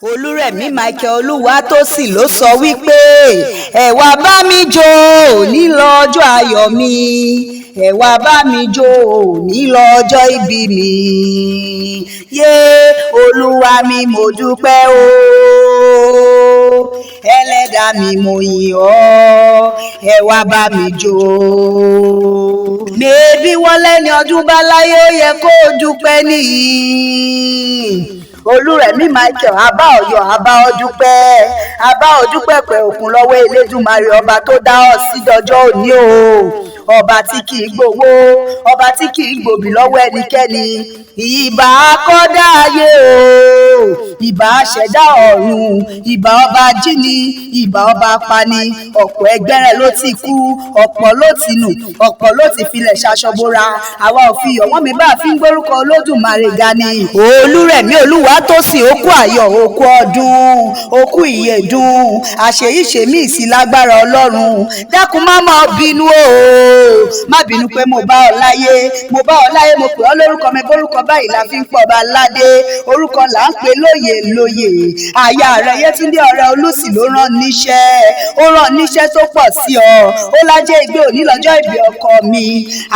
Olúrẹ̀mí Michael Olúwatósìn ló sọ wípé ẹ wá bá mi jó òní lọ́jọ́ ayọ̀ mi, ẹ wá bá mi jó òní lọ́jọ́ ìbí mi, yé Olúwa mi mo dúpẹ́ o, ẹlẹ́dàá mi mo yìn ọ́, ẹ wá bá mi jó. Mèbí wọ́n lẹ́ni ọdún bá láyé ó yẹ kó dúpẹ́ nìyí. Olúrẹ̀mí Michael abá ọ̀yọ́ abá ọdúpẹ́ pẹ̀ òkun lọ́wọ́ Elédùmarè ọba tó dá ọ sí dọjọ́ òní o, ọba tí kì í gbowó, ọba tí kì í gbòbí lọ́wọ́ ẹnikẹ́ni, ìbà akọ́dá ayé o, ìbà aṣẹ̀dá ọ̀run, ìbà ọba jíni, ìbà ọba apani, ọ̀pọ̀ ẹgbẹ́ rẹ̀ ló ti kú, ọ̀pọ̀ ló ti nù, ọ̀pọ̀ ló ti filẹ̀ ṣaṣọbora, àwa ò fi yọ̀ wọ́n mi bá fi ń gbórúkọ Olódùmarè ga ni. Olúrẹ̀mí Olúwatósìn ó kú ayọ̀, ó kú ọdún, ó kú ìyèdún, àṣeyíṣemí ìsìn lágbára Ọlọ́run, dákun má máa bínú o, má bínú pé mo bá ọ láyé, mo pè ọ́ lórúkọ mi, bórúkọ báyìí la fi ń pọ̀ bá ládé, orúkọ là ń pè lóyè, aya rẹ̀ Yétúndé ọ̀rẹ́ Olùsì ló rán níṣẹ́ tó pọ̀ sí ọ, ó l'Ajeigbe òní lọ́jọ́ ìbí ọkọ mi,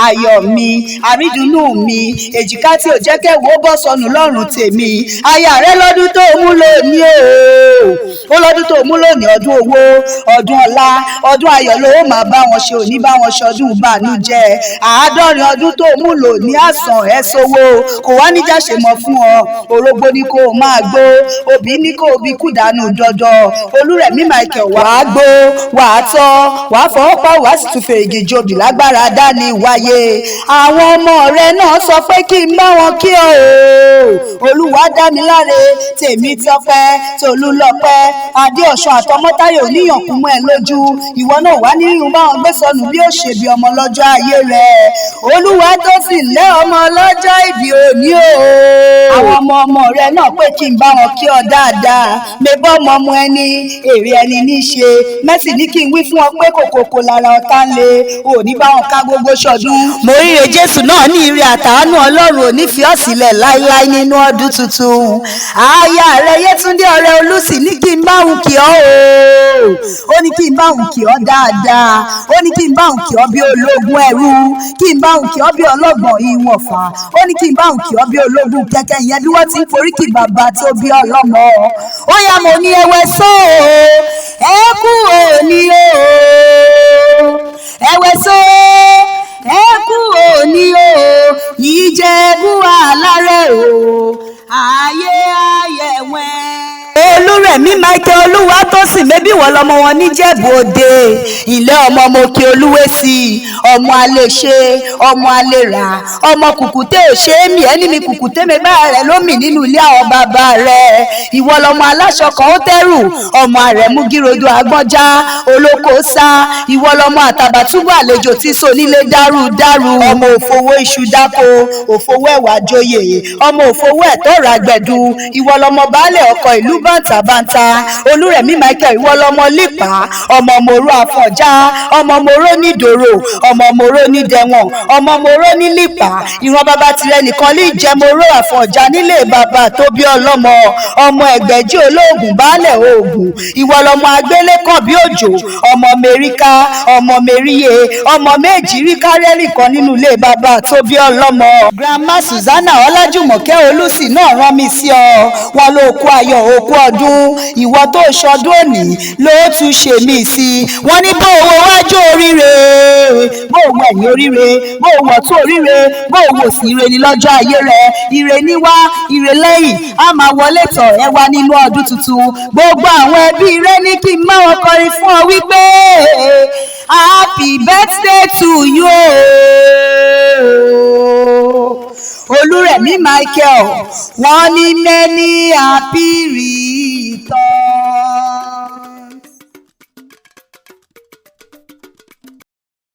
ayọ̀ mi, àrídùnnú mi, èjìká tí ò jẹ́ kẹ́wò bọ́ sọnù lọ́rùn tèmi, aya rẹ̀ lọ́dún tó mú lónìí ó lọ́dún tó mú lónìí, ọdún owó, ọdún ọlá, ọdún ayọ̀ ló máa bá wọn ṣe, òní bá wọn ṣọdún ìbànújẹ́, 70 ọdún tó mú lónìí àsàn ẹ̀ sówó, kò wá níjà ṣe mọ́ fún ọ, orógbó ní kó o máa gbó, òbí ní kó o bí kú dànù dọdọ. Olúrẹ̀mí Michael wàá gbó, wàá tọ́, wàá fọwọ́ pa, wàá sì tún fèrègè jòbì lágbára dání wáyé. Àwọn ọmọ rẹ náà sọ pé kí n bá wọn kí ọ o, Olúwadámiláre, Tèmítọ́pẹ́, Tolúlọpẹ́, Adéọ̀ṣun àtọmọ́táyọ̀ oníyànkún mọ́ ẹ lójú, ìwọ náà wá nínú báwọn gbé sọnù bí ó ṣe bí ọmọ lọ́jọ́ ayé rẹ̀. Olúwatósìn lẹ́ ọmọ lọ́jọ́ ìbí òní o, àwọn ọmọ rẹ náà pé kí n bá wọn kí ọ dáadáa, mebọ́ ọmọ ẹni èrè ẹni ní í ṣe, mẹ́sì ní kí n wí fún ọ pé kòkòkò lára ọ̀tá ń le, òní bá wọn ká gbogbo ṣọdún. Mo ríre Jésù náà ní ire àtàánú Ọlọ́run ò ní fi ọ́ sílẹ̀ láíláí nínú ọdún tuntun. Aya rẹ Yétúndé ọ̀rẹ́ Olùsì ní kí n bá òun kí ọ o, ó ní kí n bá òun kí ọ dáadáa, ó ní kí n bá òun kí ọ bí ológun ẹrú, kí n bá òun kí ọ bí ọlọ́gbọ̀n ìwọ̀fà, ó ní kí n bá òun kí ọ bí ológun kẹ̀kẹ́, ìyẹn bí wọ́n ti ń foríkì bàbá tó bí ọlọ́mọ. Ó yá mo ní ẹwẹ́ só o, ẹ kú òní o, ẹwẹ́ só ẹ kú òní o, Ìjẹ̀bú alárẹ̀ o, ayé ayẹ̀wẹ̀. Olúrẹ̀mí Michael Olúwatósìn mébí wọ́n lọ́mọ wọn níjẹ̀bú Òde, ilé ọmọ mo kí Olúwésì, ọmọ aléṣe, ọmọ alérà, ọmọ kùkùté òṣè mi ẹni mi kùkùté mi bá rẹ̀ lómì nínú ilé àwọn bàbá rẹ̀, ìwọ lọmọ aláṣọ kan ó tẹ́rù, ọmọ rẹ̀ mú gírodò agbọ́njá, olóko sá, ìwọ lọmọ Àtàbàtúbú àlejò tí so nílé dárú, ọmọ òfowó iṣu dáko, òfowó ẹ̀wà joyè, ọmọ òfowó ẹ̀tọ́ ràgbẹ̀dù, ìwọ lọmọ baálẹ̀ ọkọ̀ ìlú bàǹtàbàǹtà. Olúrẹ̀mí Michael ìwọ lọmọ lípà, ọmọ mòró àfọ̀njá, ọmọ mòró nídòrò, ọmọ mòró nídẹ̀wọ̀n, ọmọ mòró ní lípà, ìran bàbá tirẹ̀ nìkan lè jẹ́ mòró àfọ̀njá nílé bàbá tó bí ọlọ́mọ, ọmọ ẹgbẹ̀jì olóògùn baálẹ̀ oògùn, ìwọ lọmọ agbélé kan bí òjò, ọmọ mẹ́ríkà, ọmọ mẹ́ríyè, ọmọ méjì rí kárẹ́rì kan nínú ilé bàbá tó bí ọlọ́mọ. Grandma Susanna Ọlájùmọ̀kẹ́ Olùsì náà rán mi sí ọ, wọn ló kú ayọ̀ ó kú ọdún, ìwọ tó ṣọdún òní ló tún ṣe mí sí, wọ́n ní bó owó wájú oríire, bó owó ẹ̀yìn oríire, bó owó ọ̀tún oríire, bó owó sí ire ní lọ́jọ́ ayé rẹ̀, ire níwá ire lẹ́yìn, a máa wọlé tọ̀ ẹ wá nínú ọdún tuntun. Gbogbo àwọn ẹbí rẹ ní kí n máa wọn kọrin fún ọ wípé happy birthday to you. Olúrẹ̀mí Michael wọ́n ní many happy